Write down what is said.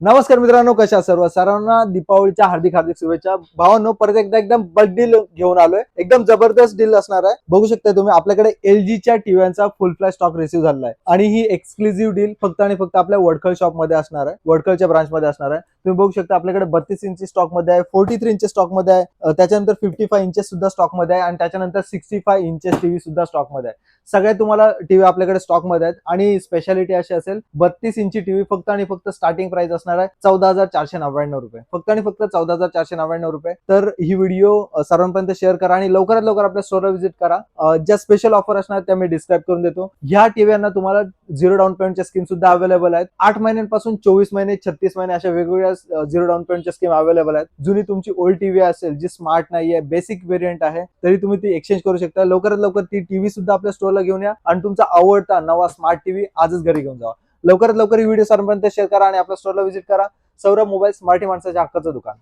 नमस्कार मित्रांनो, कशा सर्वांना दीपावलीच्या हार्दिक हार्दिक शुभेच्छा. भावांनो, परत एकदा एकदम बल्क डील घेऊन आलोय. एकदम जबरदस्त डील असणार आहे. बघू शकता तुम्ही आपल्याकडे एलजीच्या टीव्हीचा फुल फ्लॅश स्टॉक रिसिव्ह झालेला आहे आणि ही एक्सक्लुझिव्ह डील फक्त आणि फक्त आपल्या वडखळ शॉप मध्ये असणार आहे. वडखळच्या ब्रांच मध्ये असणार आहे. तुम्ही बघू शकता आपल्याकडे 32 इंची स्टॉक मध्ये आहे, 43 इंच स्टॉक मध्ये आहे, त्याच्यानंतर 55 इंचेस सुद्धा स्टॉक मध्ये आहे आणि त्याच्यानंतर 65 इंचेस टीव्ही सुद्धा स्टॉक मध्ये आहे. सगळे तुम्हाला टीव्ही आपल्याकडे स्टॉक मध्ये आहेत आणि स्पेशालिटी अशी असेल, 32 इंची टीव्ही फक्त आणि फक्त स्टार्टिंग प्राइस असणार आहे 14,499 रुपये. फक्त आणि फक्त 14,499 रुपये. तर ही व्हिडिओ सर्वांपर्यंत शेअर करा आणि लवकरात लवकर आपल्या स्टोरला व्हिजिट करा. ज्या स्पेशल ऑफर असणार त्या मी डिस्क्राईब करून देतो. ह्या टीव्हीना तुम्हाला 0 डाऊन पेमेंटच्या स्कीम सुद्धा अवेलेबल आहेत. 8 महिन्यांपासून 24 महिने, 36 महिने अशा वेगवेगळ्या 0 डाऊन पेमेंटच्या स्कीम अवेलेबल आहेत. जुनी तुमची ओल्ड टीव्ही असेल जी स्मार्ट नाहीये, बेसिक व्हेरियंट आहे, तरी तुम्ही ती एक्सचेंज करू शकता. लवकरात लवकर ती टीव्ही सुद्धा आपल्या स्टोरला घेऊन या आणि तुमचा आवडता नवा स्मार्ट टीव्ही आजच घरी घेऊन जावा. लवकरात लवकर ही व्हिडिओ सर्वांपर्यंत शेअर करा आणि आपल्या स्टोरला व्हिजिट करा. सौरभ मोबाईल, स्मार्टी माणसाच्या हक्काचं दुकान.